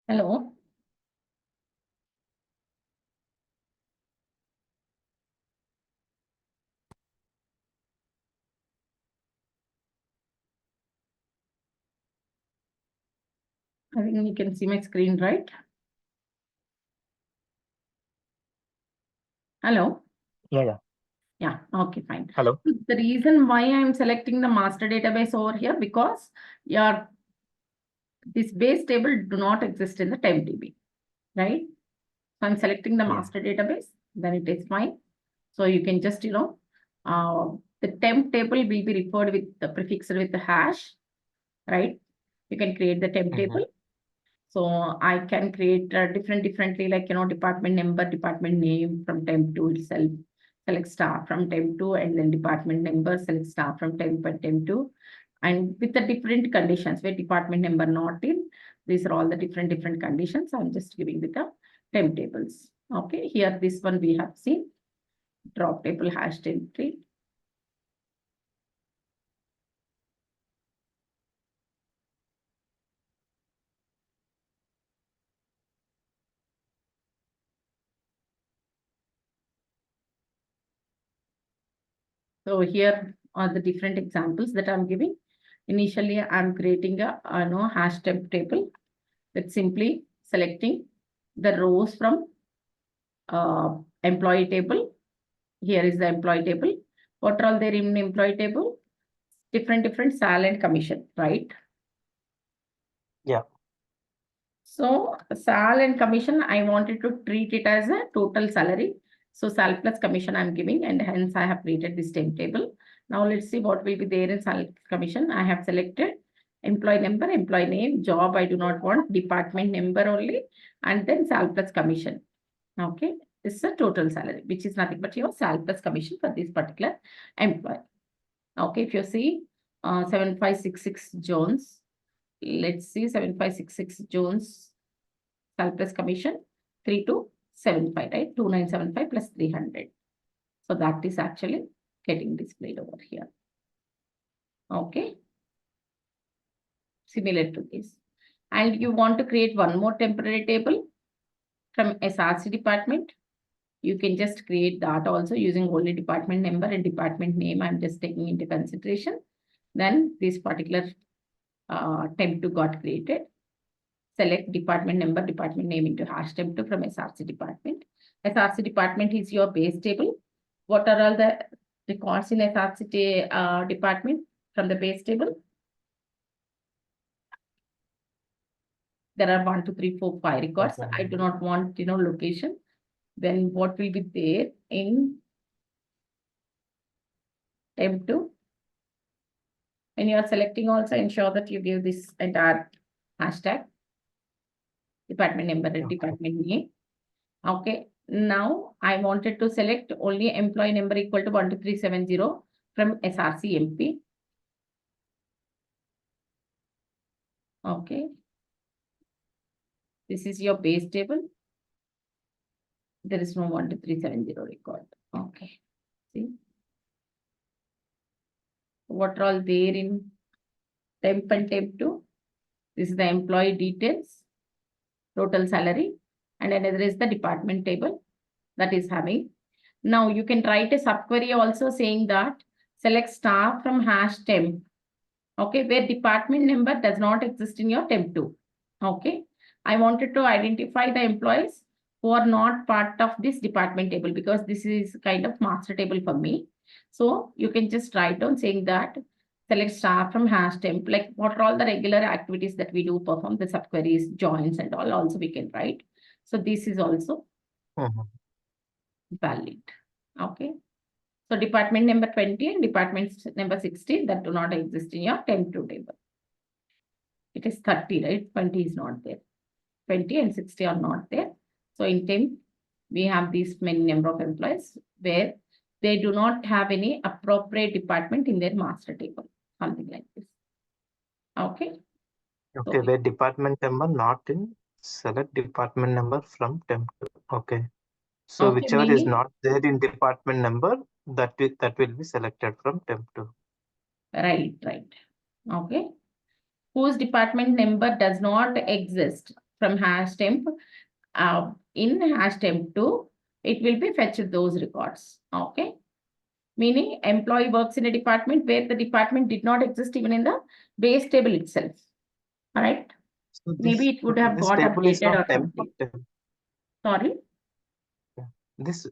Hello. I think you can see my screen, right? Hello. Yeah. Yeah. Okay, fine. Hello. The reason why I'm selecting the master database over here because this base table do not exist in the TempDB, right? So I'm selecting the Yeah. master database, then it is fine. So you can just, the temp table will be referred with the prefixed with the hash, right? You can create the temp table. So I can create differently, like, department number, department name from temp to itself, select staff from temp to, and then department number, select staff from temp and temp to, and with the different conditions where department number not in. These are all the different conditions. I'm just giving with the temp tables. Okay, here this one we have seen drop table hash entry. So here are the different examples that I'm giving. Initially, I'm creating a hash temp table with simply selecting the rows from employee table. Here is the employee table. What are all there in employee table? Different sal and commission, right? Yeah. So sal and commission, I wanted to treat it as a total salary. So sal plus commission I'm giving, and hence I have created this temp table. Now let's see what will be there in sal commission. I have selected employee number, employee name, job I do not want, department number only, and then sal plus commission. Okay, this is a total salary, which is nothing but your sal plus commission for this particular employee. Okay, if you see 7566 Jones, let's see 7566 Jones sal plus commission 3275, right? 2975 plus 300. So that is actually getting displayed over here. Okay, similar to this. And you want to create one more temporary table from SRC department. You can just create that also using only department number and department name. I'm just taking into consideration. Then this particular temp2 got created. Select department number, department name into hash temp2 from SRC department. SRC department is your base table. What are all the records in SRC department from the base table? There are 1, 2, 3, 4, 5 records. I do not want, location. Then what will be there in temp2? When you are selecting, also ensure that you give this entire hashtag, department number and department name. Okay, now I wanted to select only employee number equal to 12370 from SRC MP. Okay, this is your base table. There is no 12370 record. Okay, see what are all there in temp and temp2. This is the employee details, total salary, and another is the department table that is having. Now you can write a subquery also saying that select staff from hash temp. Okay, where department number does not exist in your temp2. Okay, I wanted to identify the employees who are not part of this department table because this is kind of master table for me. So you can just write down saying that select staff from hash temp, like what are all the regular activities that we do perform, the subqueries, joins, and all also we can write. So this is also valid. Okay. So department number 20 and department number 60 that do not exist in your temp2 table. It is 30, right? 20 is not there. 20 and 60 are not there. So in temp, we have these many number of employees where they do not have any appropriate department in their master table. Something like this. Okay. Okay, So, where department number not in, select department number from temp. Okay. So okay, whichever is not there in department number, that will be selected from temp2. Right. Okay. Whose department number does not exist. from hash temp, in hash temp 2, it will be fetched those records. Okay. Meaning employee works in a department where the department did not exist even in the base table itself. All right. So Maybe it would have this got table is updated from or temp. something. Sorry. This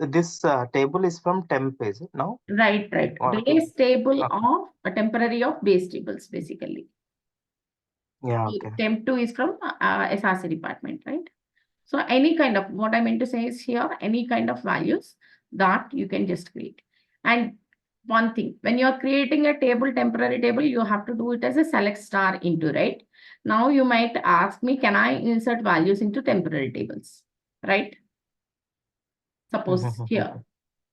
table is from temp, is it? No? Right. Or Base table okay. of a temporary of base tables, basically. Yeah, okay. Temp 2 is from SRC department, right? So any kind of, what I meant to say is here, any kind of values that you can just create. And one thing, when you're creating a table, temporary table, you have to do it as a select star into, right? Now you might ask me, can I insert values into temporary tables, right? Suppose here,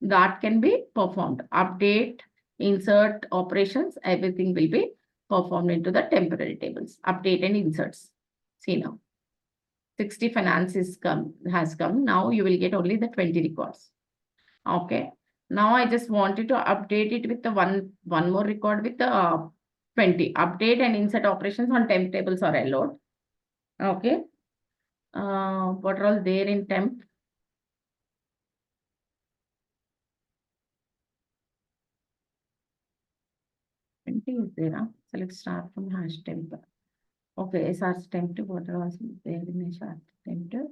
that can be performed. Update, insert operations, everything will be performed into the temporary tables. Update and inserts. See now. 60 finance has come. Now you will get only the 20 records. Okay. Now I just wanted to update it with the one more record with the 20. Update and insert operations on temp tables are allowed. Okay. What are all there in temp? Is there? Huh? Select start from hash temp. Okay, SR temp to what was there in SR temp to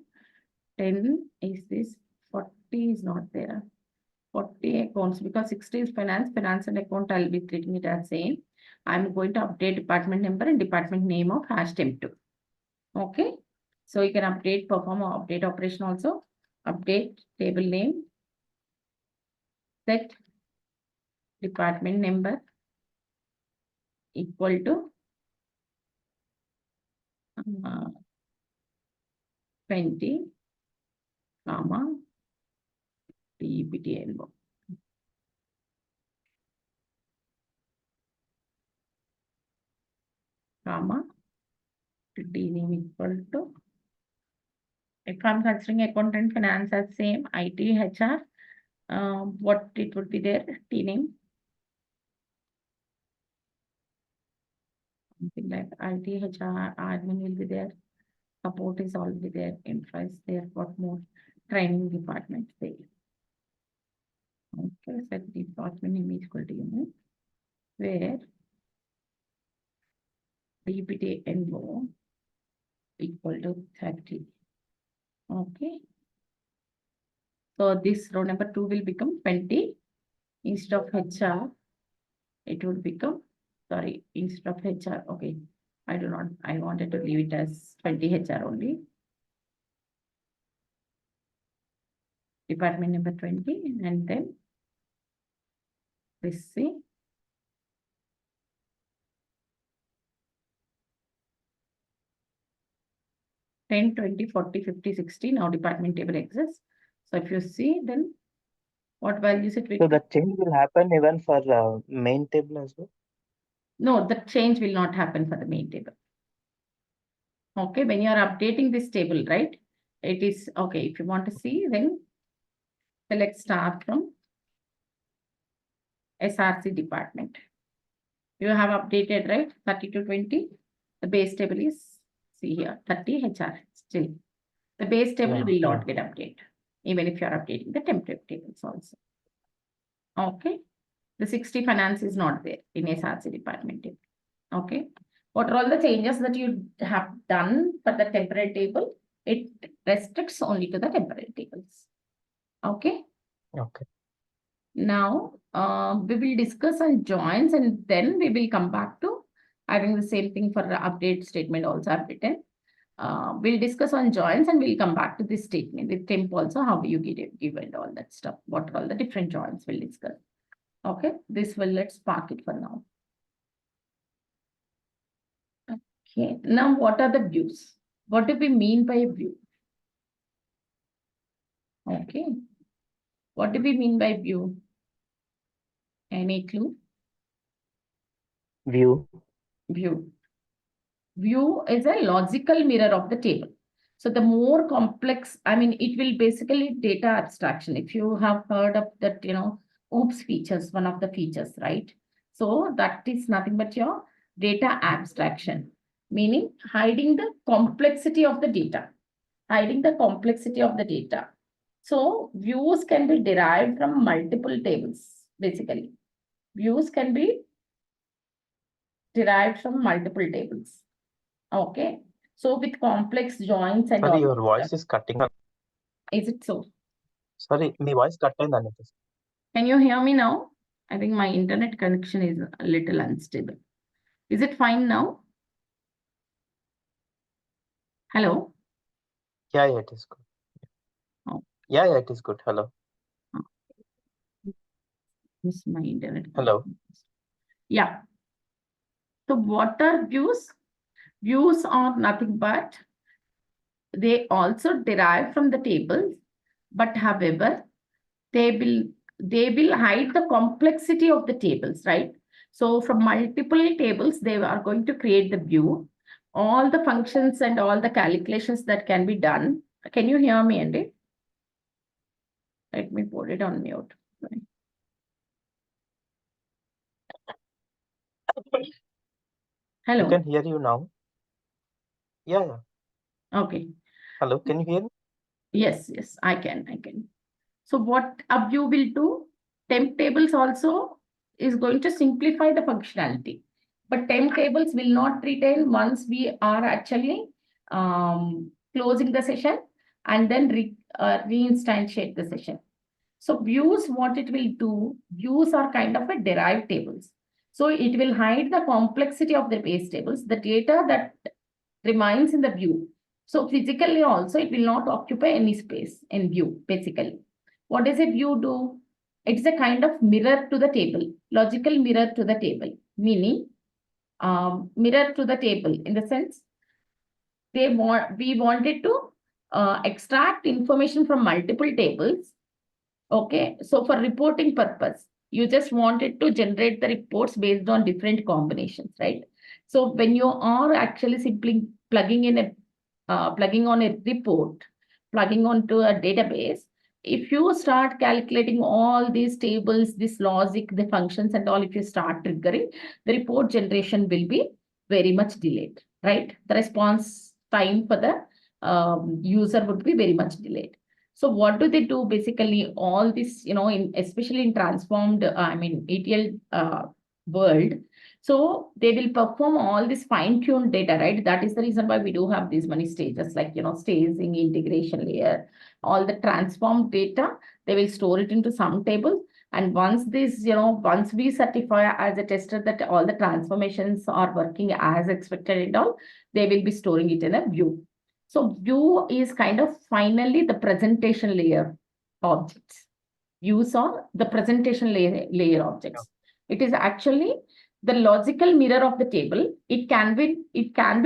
10 is this, 40 is not there. 40 accounts because 60 is finance and account. I'll be treating it as same. I'm going to update department number and department name of hash temp 2. Okay. So you can update, perform or update operation also. Update table name, set department number equal to 20, comma, DPT envelope. Comma, D name equal to, if I'm considering account and finance as same, IT, HR, what it would be there, T name. Something like IT, HR, admin will be there. Support is already there. Infra is there. What more? Training department there. Okay, set department name is equal to unit where DPT envo equal to 30. Okay. So this row number 2 will become 20. Instead of HR, it would become, sorry, instead of HR. Okay. I wanted to leave it as 20 HR only. Department number 20 and then let's see. $10, $20, $40, $50, $60. Now department table exists. So if you see, then what values it will. So the change will happen even for main table as well? No, the change will not happen for the main table. Okay, when you are updating this table, right? It is okay. If you want to see, then select start from SRC department. You have updated, right? 30 to 20. The base table is, see here, 30 HR still. The base table will not get updated, even if you are updating the template tables also. Okay. The 60 finance is not there in SRC department table. Okay. What are all the changes that you have done for the temporary table? It restricts only to the temporary tables. Okay. Okay. Now, we will discuss on joins and then we will come back to having the same thing for the update statement also I've written. We'll discuss on joins and we'll come back to this statement with temp also, how do you give and all that stuff. What are all the different joins we'll discuss. Okay, this will, let's park it for now. Okay, now what are the views? What do we mean by a view? Okay, what do we mean by view? Any clue? View. View. View is a logical mirror of the table. So the more complex, I mean, it will basically data abstraction. If you have heard of that, OOPS features, one of the features, right? So that is nothing but your data abstraction. meaning hiding the complexity of the data. Hiding the complexity of the data. So views can be derived from multiple tables, basically. Views can be derived from multiple tables. Okay. So with complex joins and Sorry, all. your voice is cutting. Is it so? Sorry, me voice cut అయింది. Can you hear me now? I think my internet connection is a little unstable. Is it fine now? Hello? Yeah, it is good. Oh. Yeah, it is good. Hello. Miss my internet. Hello. Yeah. So what are views? Views are nothing but they also derive from the tables, but however, they will hide the complexity of the tables, right? So from multiple tables, they are going to create the view, all the functions and all the calculations that can be done. Can you hear me, Andy? Let me put it on mute. Hello. I can hear you now. Yeah. Okay. Hello, can you hear me? Yes, I can. So what a view will do, temp tables also is going to simplify the functionality. But temp tables will not retain once we are actually closing the session and then reinstantiate the session. So views, what it will do, views are kind of a derived tables. So it will hide the complexity of the base tables, the data that remains in the view. So physically also, it will not occupy any space in view, basically. What does a view do? It's a kind of mirror to the table, logical mirror to the table, meaning mirror to the table in the sense we wanted to extract information from multiple tables. Okay, so for reporting purpose, you just wanted to generate the reports based on different combinations, right? So when you are actually simply plugging on a report, plugging onto a database, if you start calculating all these tables, this logic, the functions and all, if you start triggering, the report generation will be very much delayed, right? The response time for the user would be very much delayed. So what do they do? Basically, all this, especially in transformed, ETL world. So they will perform all this fine-tuned data, right? That is the reason why we do have these many stages, like, staging, integration layer, all the transformed data, they will store it into some table. And once once we certify as a tester that all the transformations are working as expected and all, they will be storing it in a view. So view is kind of finally the presentation layer objects. Views are the presentation layer objects. It is actually the logical mirror of the table. It can be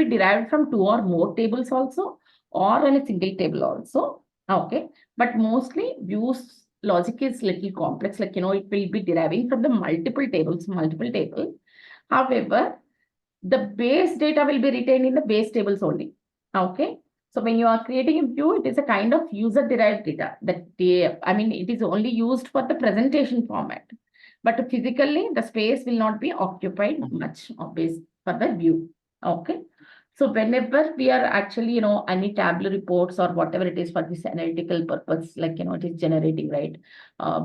derived from two or more tables also, or in a single table also. Okay, but mostly views logic is little complex. Like, it will be deriving from the multiple tables. However, the base data will be retained in the base tables only. Okay. So when you are creating a view, it is a kind of user-derived data that it is only used for the presentation format. But physically, the space will not be occupied much of base for the view. Okay. So whenever we are actually, any Tableau reports or whatever it is for this analytical purpose, like, it is generating, right?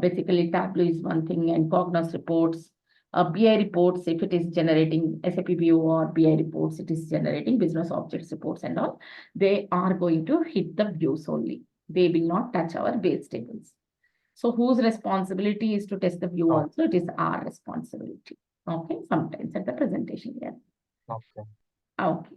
Basically, Tableau is one thing and Cognos reports, BI reports, if it is generating SAP BO or BI reports, it is generating business objects reports and all, they are going to hit the views only. They will not touch our base tables. So whose responsibility is to test the view also? It is our responsibility. Okay, sometimes at the presentation here. Okay.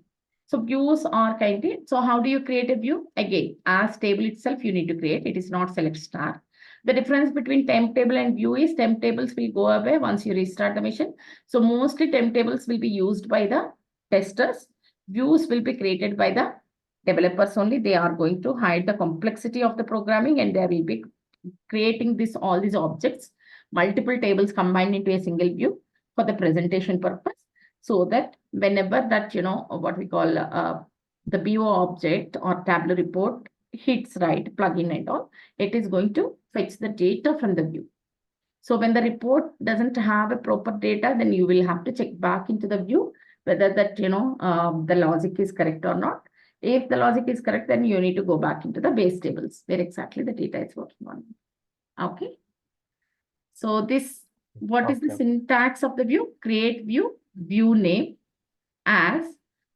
So views are so how do you create a view? Again, as table itself, you need to create. It is not select star. The difference between temp table and view is temp tables will go away once you restart the machine. So mostly temp tables will be used by the testers. Views will be created by the developers only. They are going to hide the complexity of the programming and they will be creating all these objects, multiple tables combined into a single view for the presentation purpose. So that whenever that, what we call the BO object or Tableau report hits, right, plugin and all, it is going to fetch the data from the view. So when the report doesn't have a proper data, then you will have to check back into the view whether that, the logic is correct or not. If the logic is correct, then you need to go back into the base tables where exactly the data is working on. Okay. So this, what is the Okay. syntax of the view? Create view, view name as,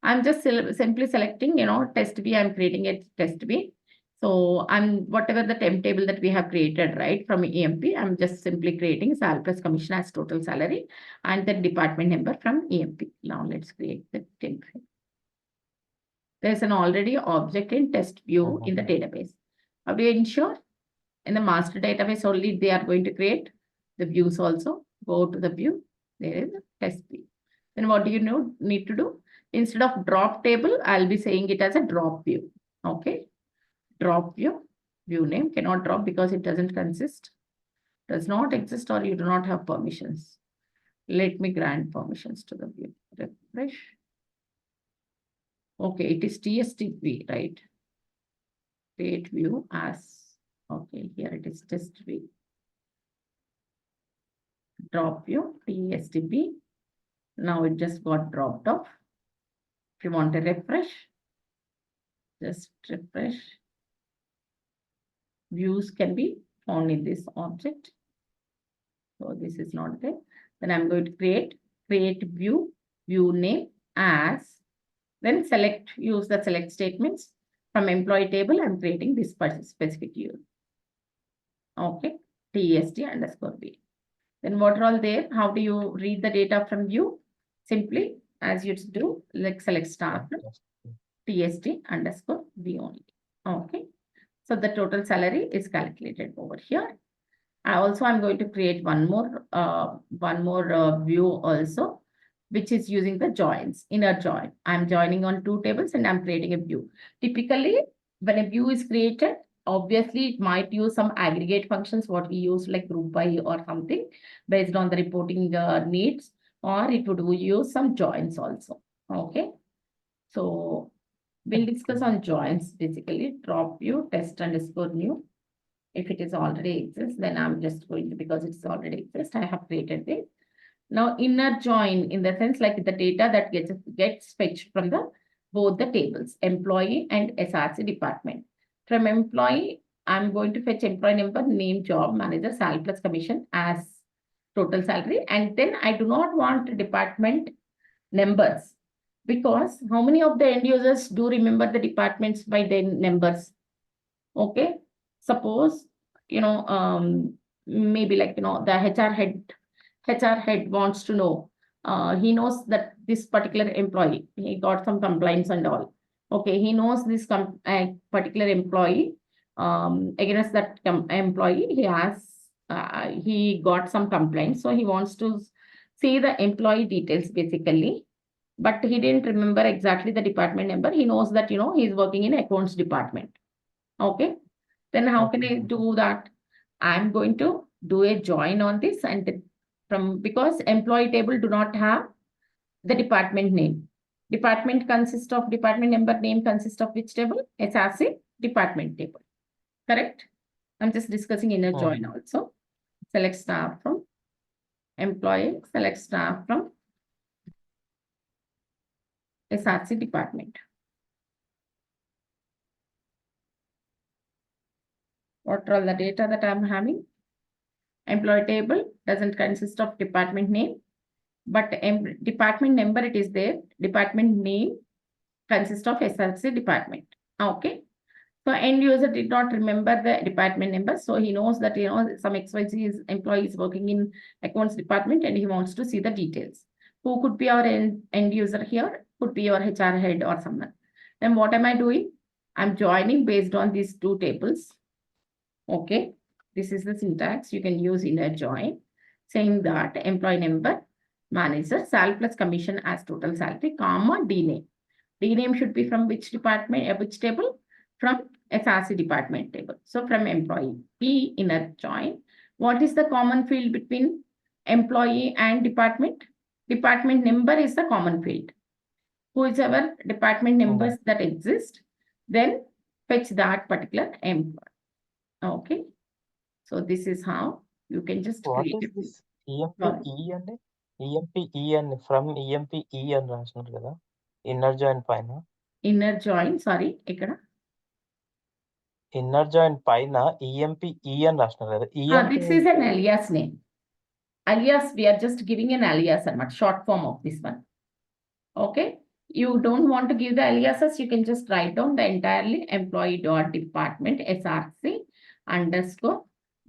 I'm just simply selecting, test B, I'm creating a test B. So I'm whatever the temp table that we have created, right, from EMP, I'm just simply creating sal plus commission as total salary and the department number from EMP. Now let's create the temp. There's an already object in test view in the database. How do you ensure? In the master database only they are going to create the views also. Go to the view, there is a test view. Then what do you need to do? Instead of drop table, I'll be saying it as a drop view. Okay. Drop view, view name cannot drop because it does not exist, or you do not have permissions. Let me grant permissions to the view. Refresh. Okay, it is TSTV, right? Create view as, okay, here it is test view. Drop view, TSTV. Now it just got dropped off. If you want to refresh, just refresh. Views can be found in this object. So this is not there. Then I'm going to create view, view name as, then use the select statements from employee table. I'm creating this specific view. Okay, TST underscore B. Then what are all there? How do you read the data from view? Simply, as you do, like select star from TST underscore B only. Okay. So the total salary is calculated over here. I'm going to create one more view also, which is using the joins, inner join. I'm joining on two tables and I'm creating a view. Typically, when a view is created, obviously it might use some aggregate functions, what we use like group by or something based on the reporting needs, or it would use some joins also. Okay. So we'll discuss on joins basically. Drop view, test underscore new. If it is already exists, then I'm just going to, because it's already exists, I have created this. Now inner join in the sense like the data that gets fetched from both the tables, employee and SRC department. From employee, I'm going to fetch employee number, name, job, manager, salary plus commission as total salary. And then I do not want department numbers, because how many of the end users do remember the departments by their numbers? Okay. Suppose, maybe like, the HR head wants to know, he knows that this particular employee, he got some complaints and all. Okay, he knows this particular employee, against that employee, he got some complaints. So he wants to see the employee details basically, but he didn't remember exactly the department number. He knows that, he's working in accounts department. Okay. Then how can I do that? I'm going to do a join on this, and because employee table do not have the department name. Department number, name consists of which table? SRC department table. Correct? I'm just discussing inner join also. Select staff from employee, select staff from SRC department. What are all the data that I'm having? Employee table doesn't consist of department name, but department number it is there. Department name consists of SRC department. Okay. So end user did not remember the department number. So he knows that, some XYZ employee is working in accounts department and he wants to see the details. Who could be our end user here? Could be your HR head or someone. Then what am I doing? I'm joining based on these two tables. Okay. This is the syntax. You can use inner join, saying that employee number, manager, salary plus commission as total salary, comma, D name should be from which department, which table? From SRC department table. So from employee, P inner join. What is the common field between employee and department? Department number is the common field. Whoever department numbers that exist, then fetch that particular employee. Okay. So this is how you can just What create is this EMP E and EMP అని from EMP అని రాసినారు కదా inner join పైన. Inner join, sorry, ఇక్కడ inner join పైన EMP అని రాసినారు కదా. this is an alias name. Alias, we are just giving an alias and not short form of this one. Okay, you don't want to give the aliases, you can just write down the entirely employee dot department src underscore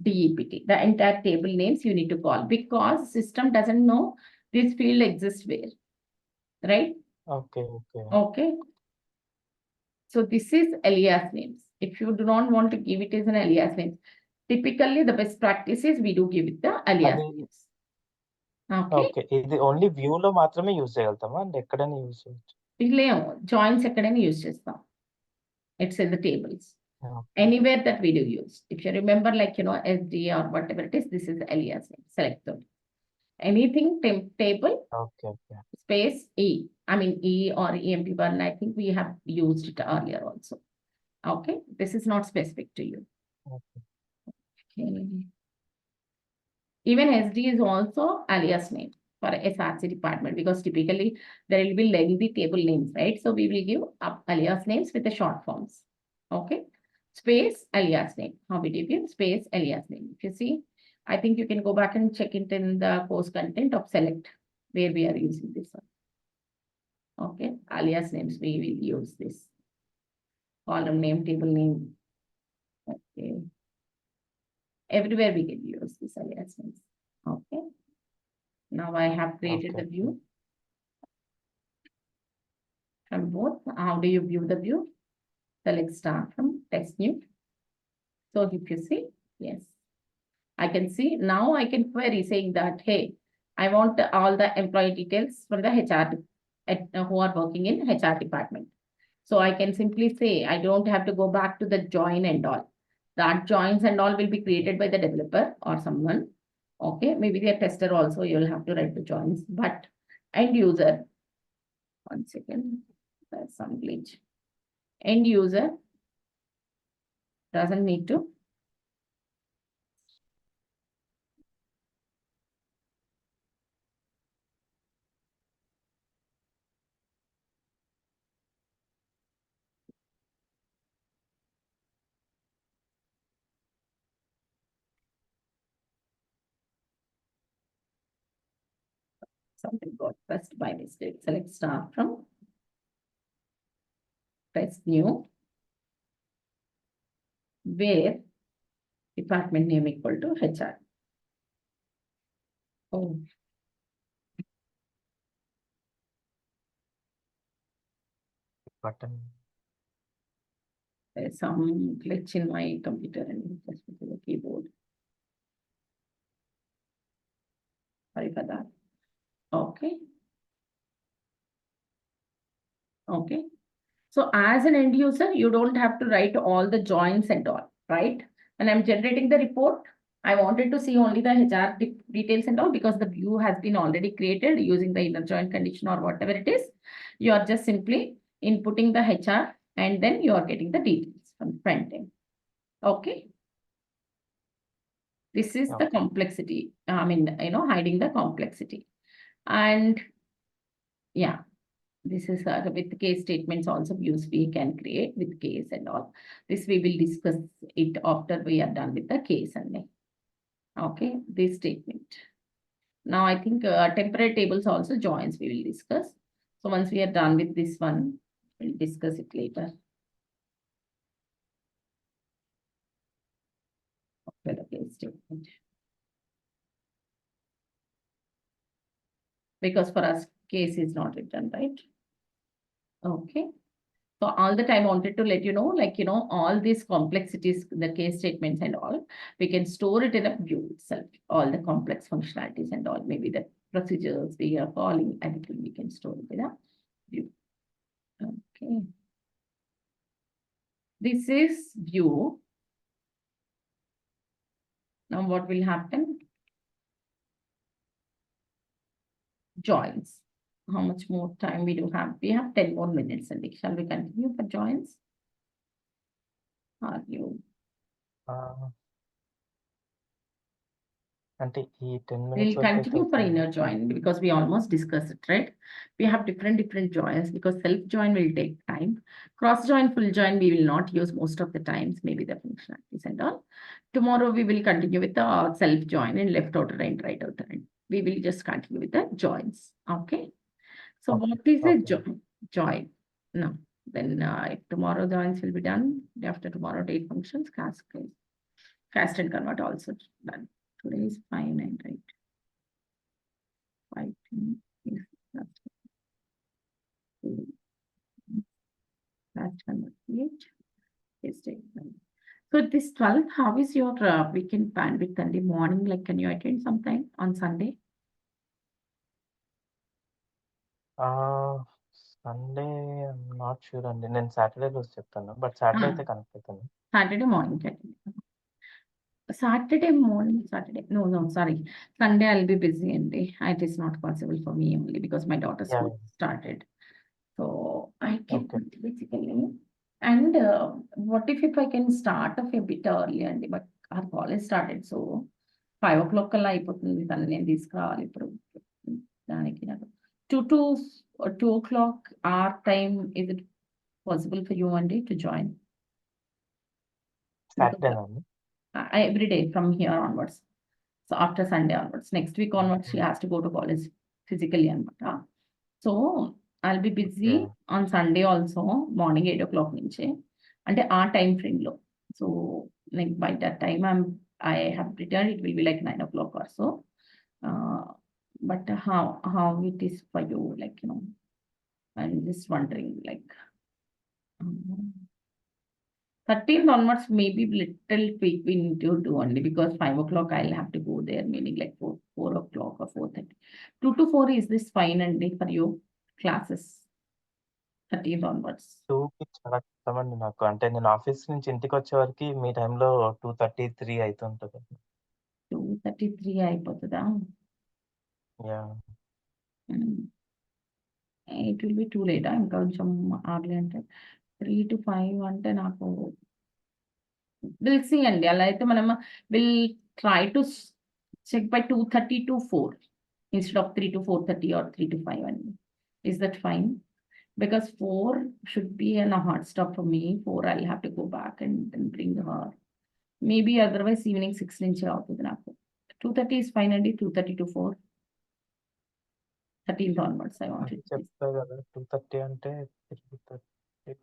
DEPT. The entire table names you need to call because system doesn't know this field exists where, right? Okay. Okay. So this is alias names. If you do not want to give it as an alias name, typically the best practice is we do give it the alias అది names. Okay. Okay. ఇది only వ్యూలో మాత్రమే use చేయగలుగుతామా అంటే ఎక్కడైనా use చేయొచ్చు? లేవు, joins ఎక్కడైనా use చేస్తాం. It's in the tables. Okay. Anywhere that we do use. If you remember, like, SD or whatever it is, this is alias name. Select them. Anything table Okay. space E. I mean E or EMP1. I think we have used it earlier also. Okay. This is not specific to you. Okay. Okay. Even SD is also alias name for SRC department because typically there will be lengthy table names, right? So we will give up alias names with the short forms. Okay. Space alias name. How we give space alias name. If you see, I think you can go back and check it in the course content of select where we are using this one. Okay. Alias names, we will use this. Column name, table name. Okay. Everywhere we can use this alias names. Okay. Now I have created the view. From both, how do you view the view? Select start from text new. So if you see, yes, I can see now I can query saying that, hey, I want all the employee details from the HR who are working in HR department. So I can simply say, I don't have to go back to the join and all. That joins and all will be created by the developer or someone. Okay, maybe the tester also, you'll have to write the joins, but end user, one second, there's some glitch. End user doesn't need to something got pressed by mistake. Select start from press new where department name equal to HR. Oh, Button. there's some glitch in my computer and just put the keyboard. Sorry for that. Okay. Okay. So as an end user, you don't have to write all the joins and all, right? When I'm generating the report, I wanted to see only the HR details and all because the view has been already created using the inner join condition or whatever it is. You are just simply inputting the HR and then you are getting the details from the front end. Okay. This is the complexity. I mean, hiding the complexity. And yeah, this is with case statements also views we can create with case and all. This we will discuss it after we are done with the case and then. Okay, this statement. Now I think temporary tables also joins we will discuss. So once we are done with this one, we'll discuss it later. After the case statement. Because for us, case is not written, right? Okay. So all the time I wanted to let you know, all these complexities, the case statements and all, we can store it in a view itself, all the complex functionalities and all, maybe the procedures we are calling, everything we can store it in a view. Okay. This is view. Now what will happen? Joins. How much more time we do have? We have 10 more minutes, and shall we continue for joins? Are you? అంటే ఈ 10 We'll minutes వరకు అయితే continue for అవుతుంది. inner join because we almost discussed it, right? We have different joins because self join will take time. Cross join, full join, we will not use most of the times, maybe the functionalities and all. Tomorrow we will continue with the self join and left outer and right outer end. We will just continue with the joins. Okay. So Okay, what is a okay. join? No. Then if tomorrow joins will be done. After tomorrow date functions, cast and convert also done. Today is 5/9, right? 5/10 is cast convert page. Is taken. So this 12, how is your weekend bandwidth and the morning? Like, can you attend sometime on Sunday? Sunday not sure అండి. నేను Saturday రోజు చెప్తాను. But Saturday అయితే connect అవుతాను. Saturday morning. Saturday morning, Saturday. No, sorry. Sunday I'll be busy and it is not possible for me only because my daughter's Yeah, school started. So I can okay. basically. And what if I can start off a bit early and but our college started so 5 o'clock కల్లా అయిపోతుంది తను నేను తీసుకురావాలి ఇప్పుడు దానికి నాకు 2 o'clock our time. Is it possible for you Andy to join? Saturday అండి. Every day from here onwards. So after Sunday onwards, next week onwards, she has to go to college physically and so I'll be busy Yeah. on Sunday also, morning 8 o'clock nunche. And our time frame low. So like by that time I have returned, it will be like 9 o'clock or so. But how it is for you, like, you know, I'm just wondering, like, 13th onwards, maybe little tweak we need to do only because 5 o'clock I'll have to go there, meaning like 4 o'clock or 4:30. 2 to 4, is this fine and for you classes? 13th onwards. 2కి చాలా కష్టమండి నాకు. అంటే నేను office నుంచి ఇంటికొచ్చే వరకి మీ టైంలో 2:33 అయితుంటది. 2:33 అయిపోతుందా? Yeah! It will be too late. ఇంకా కొంచెం early అంటే 3 to 5 అంటే నాకు we'll see అండి. అలా అయితే మనం we'll try to check by 2:30 to 4 instead of 3 to 4:30 or 3 to 5 అండి. Is that fine? Because 4 should be a hard stop for me. 4 I'll have to go back and then bring her. Maybe otherwise evening 6 నుంచి అవుతుంది నాకు. 2:30 is fine అండి. 2:30 to 4. 13th onwards I అది wanted to చెప్పా కదా! 2:30 అంటే 3:30.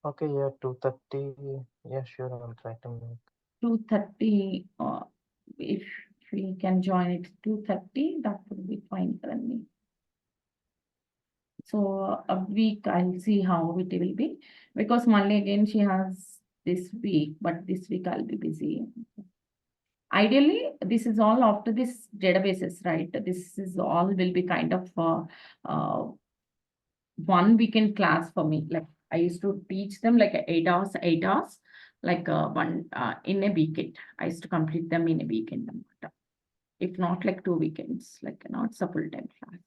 Okay. Yeah! 2:30. Yeah! Sure. I will try to make. 2:30, if we can join it 2:30, that would be fine for me. So a week I'll see how it will be because Monday again she has this week, but this week I'll be busy. Ideally, this is all after this databases, right? This is all will be kind of 1 weekend class for me. Like I used to teach them like 8 hours, like one in a weekend. I used to complete them in a weekend. If not like 2 weekends, like not a full-time class.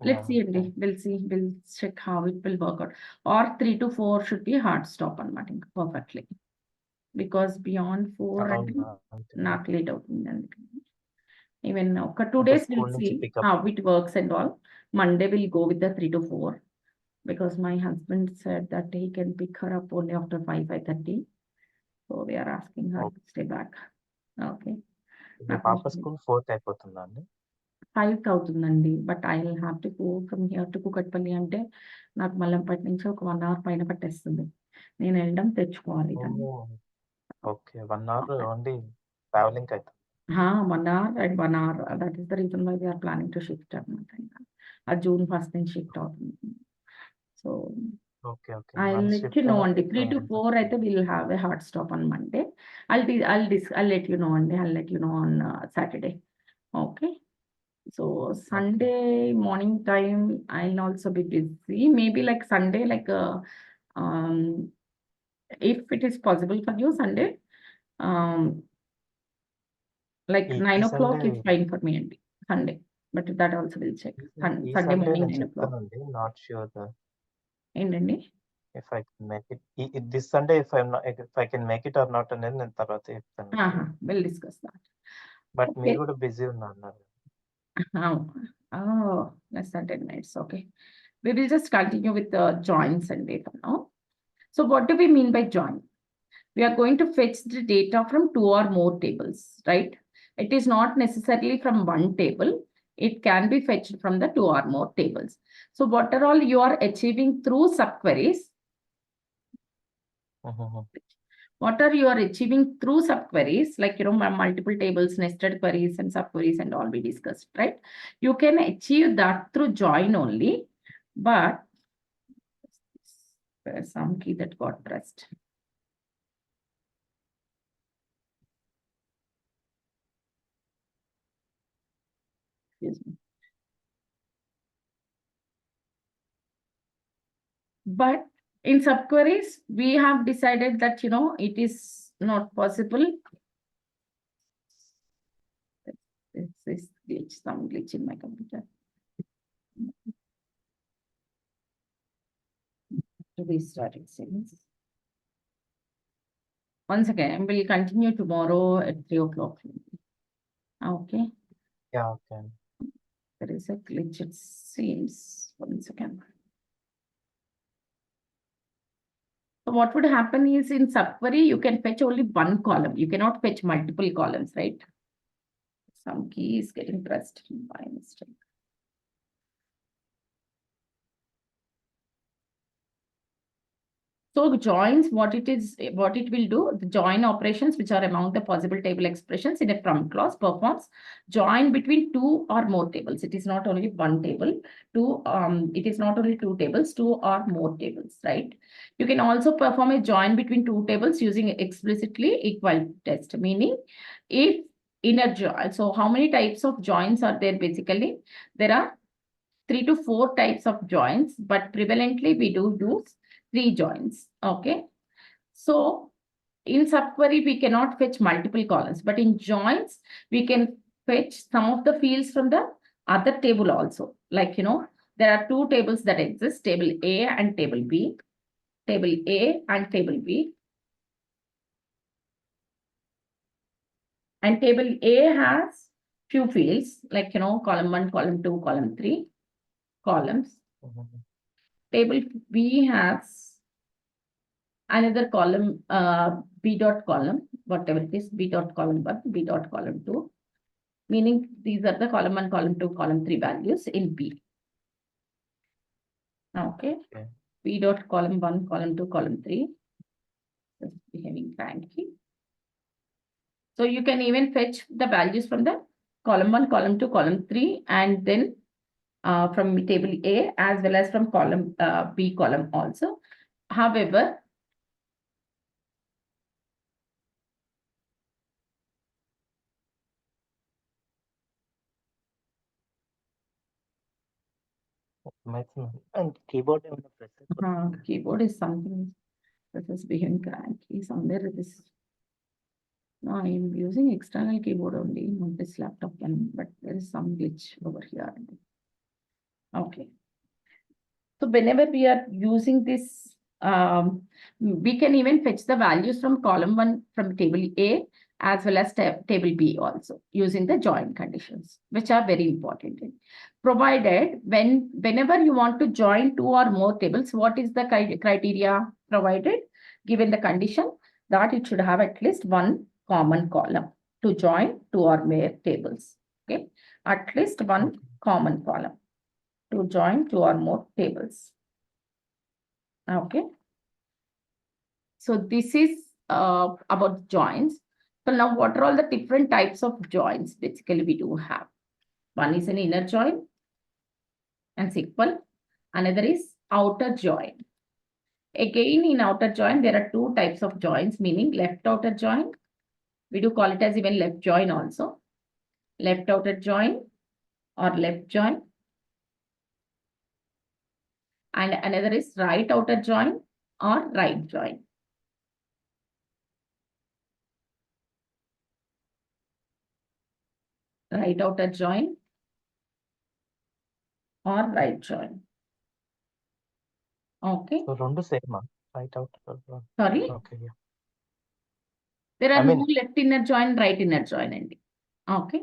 Let's see, yeah! we'll see, we'll check how it will work out. Or 3 to 4 should be hard stop on Martin perfectly. Because beyond 4 అవునా? అంటే not late out. Even now, 2 అంటే days we'll school నుంచి see pickup. how it works and all. Monday we'll go with the 3 to 4 because my husband said that he can pick her up only after 5:30. So we are asking her to stay back. Okay. మీ పాప school 4కి అయిపోతుందా అండి? 5కి అవుతుందండి. But I will have to go from here to Kukatpally అంటే నాకు మల్లంపేట నుంచి ఒక 1 అవర్ పైన పట్టేస్తుంది. నేను వెళ్ళడం తెచ్చుకోవాలి దాన్ని. ఓహ్! ఓకే. 1 అవర్ ఓన్లీ ట్రావెలింగ్‌కి అయితుంది. 1 hour and 1 hour. That is the reason why we are planning to shift అన్నమాట ఇంకా. అది June 1 నుంచి షిఫ్ట్ అవుతుంది. So okay. Okay. I'll once let you shift know అయినాక అండి. 3 to 4 అయితే ఇంకా we'll have a hard stop on Monday. I'll let you know అండి. I'll let you know on Saturday. Okay. So okay. Sunday morning time, I'll also be busy. Maybe like Sunday, like um, if it is possible for you, Sunday, um, like ఈ 9 ఈ o'clock Sunday is fine for me, Andy. Sunday, but that also will check. ఈ Sunday Sunday morning నేను 9 o'clock. చెప్తానండి. Not sure. ఏంటండి? if I can make it. This Sunday, if I can make it or not అనేది నేను తర్వాత చెప్తాను. We'll discuss that. But Okay. మీరు కూడా బిజీ ఉన్నారు. Less than 10 minutes. Okay. We will just continue with the joins and data now. So what do we mean by join? We are going to fetch the data from 2 or more tables, right? It is not necessarily from one table. It can be fetched from the 2 or more tables. So what are all you are achieving through subqueries? What are you are achieving through subqueries, like, multiple tables, nested queries and subqueries and all we discussed, right? You can achieve that through join only, but there's some key that got pressed. Excuse me. But in subqueries, we have decided that, it is not possible. This glitch, some glitch in my computer. To restart it seems. Once again, we'll continue tomorrow at 3 o'clock. Okay. Yeah, okay. There is a glitch, it seems. One second. So what would happen is in subquery, you can fetch only one column. You cannot fetch multiple columns, right? Some key is getting pressed by mistake. So joins, what it will do, the join operations, which are among the possible table expressions in a from clause, performs join between 2 or more tables. It is not only one table, it is not only 2 tables, 2 or more tables, right? You can also perform a join between 2 tables using explicitly equal test, meaning if inner join. So how many types of joins are there? Basically, there are 3 to 4 types of joins, but prevalently we do use 3 joins. Okay. So in subquery, we cannot fetch multiple columns, but in joins, we can fetch some of the fields from the other table also. Like, there are 2 tables that exist, table A and table B, table A and table B. And table A has few fields, like, column 1, column 2, column 3, columns. Table B has another column, B dot column, whatever it is, B dot column 1, B dot column 2, meaning these are the column 1, column 2, column 3 values in B. Okay. B dot column 1, column 2, column 3. Just behaving cranky. So you can even fetch the values from the column 1, column 2, column 3, and then from table A as well as from column B column also. However, and keyboard keyboard is something that is behaving cranky. Somewhere it is. No, I am using external keyboard only, not this laptop one, but there is some glitch over here. Okay. So whenever we are using this, we can even fetch the values from column 1 from table A as well as table B also using the join conditions, which are very important. Provided whenever you want to join 2 or more tables, what is the criteria provided? Given the condition that it should have at least one common column to join 2 or more tables. Okay, at least one common column to join 2 or more tables. Okay. So this is about joins. So now what are all the different types of joins? Basically, we do have. One is an inner join and sequel. Another is outer join. Again, in outer join, there are 2 types of joins, meaning left outer join. We do call it as even left join also. Left outer join or left join. And another is right outer join or right join. Right outer join or right join. Okay, So రెండు same right out sorry, okay there are I mean- no left inner join, right inner join అండి. Okay,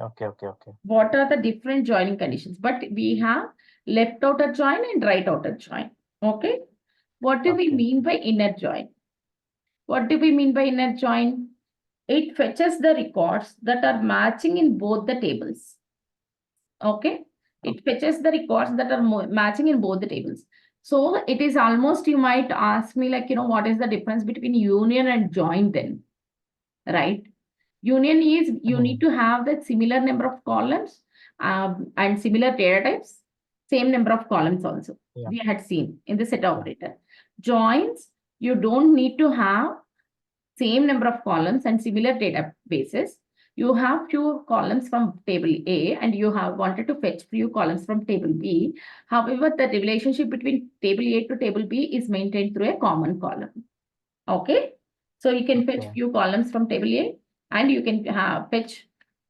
okay okay okay what are the different joining conditions? But we have left outer join and right outer join. Okay, what do we Okay. mean by inner join? What do we mean by inner join? It fetches the records that are matching in both the tables. Okay, it fetches the records that are matching in both the tables. So it is almost, you might ask me like, what is the difference between union and join then? Right? Union is you need to have that similar number of columns and similar data types, same number of columns also. Yeah. We had seen in the set operator. Joins, you don't need to have same number of columns and similar databases. You have few columns from table A and you have wanted to fetch few columns from table B. However, the relationship between table A to table B is maintained through a common column. Okay, so you can fetch Okay. few columns from table A and you can fetch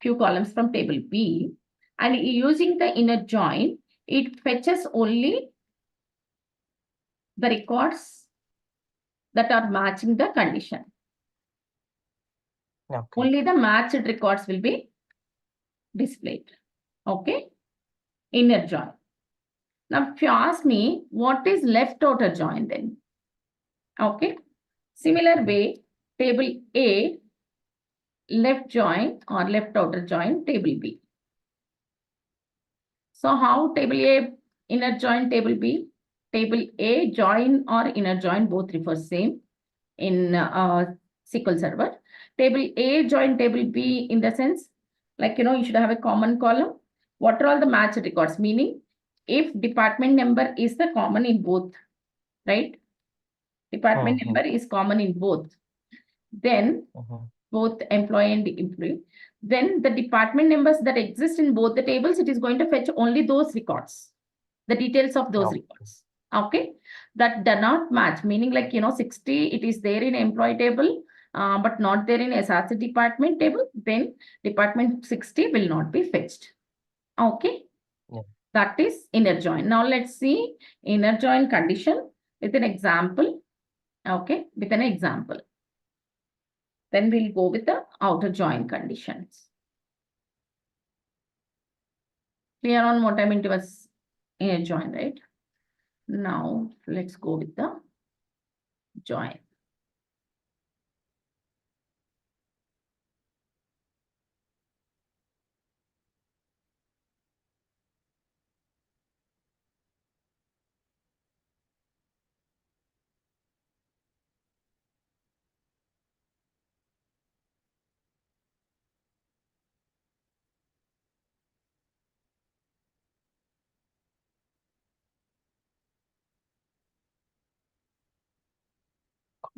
few columns from table B, and using the inner join, it fetches only the records that are matching the condition. Okay. Only the matched records will be displayed. Okay, inner join. Now, if you ask me, what is left outer join then? Okay, similar way, table A, left join or left outer join table B. So how table A inner join table B? Table A join or inner join both refer same in SQL Server. Table A join table B in the sense, like, you should have a common column. What are all the matched records? Meaning, if department number is the common in both, right? Department Mhm. number is common in both. Then both employee and employee. Then the department numbers that exist in both the tables, it is going to fetch only those records, the details of those Okay. records. Okay, that do not match, meaning like, 60, it is there in employee table, but not there in SRC department table, then department 60 will not be fetched. Okay, Yeah. that is inner join. Now let's see inner join condition with an example. Okay, with an example. Then we'll go with the outer join conditions. Clear on what I meant was inner join, right? Now let's go with the join.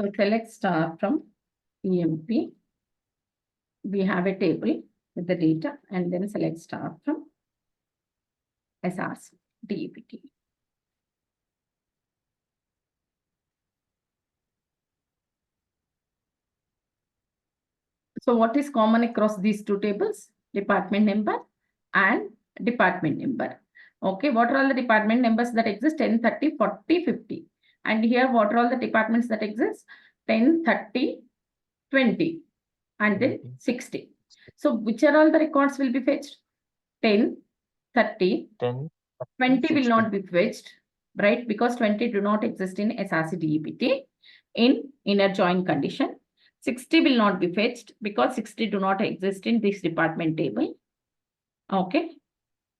So select star from EMP. We have a table with the data and then select star from SRC DEPT. So what is common across these two tables? Department number and department number. Okay, what are all the department numbers that exist? 10, 30, 40, 50. And here, what are all the departments that exist? 10, 30, 20, and then 60. So which are all the records will be fetched? 10, 30, 10, 20 will 60. not be fetched, right? Because 20 do not exist in SRC DEPT in inner join condition. 60 will not be fetched because 60 do not exist in this department table. Okay.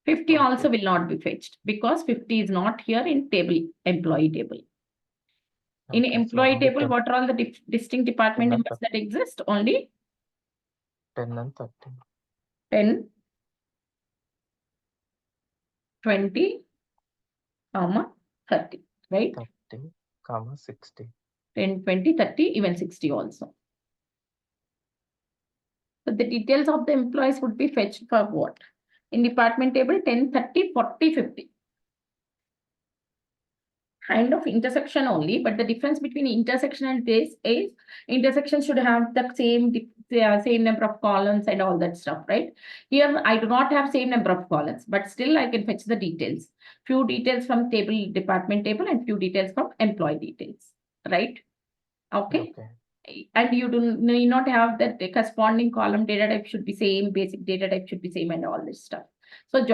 50 Okay. also will not be fetched because 50 is not here in table employee table. In Okay, so employee only table, 10, what are all the distinct department 10 and numbers that exist? Only 10 and 30. 10, 20, 30, right? 30, 60. 10, 20, 30, even 60 also. So the details of the employees would be fetched for what? In department table, 10, 30, 40, 50. Kind of intersection only, but the difference between intersection and this is intersection should have the same same number of columns and all that stuff, right? Here, I do not have same number of columns, but still I can fetch the details. Few details from table, department table, and few details from employee details, right? Okay. Okay. And you need not have that corresponding column data type should be same, basic data type should be same, and all this stuff. So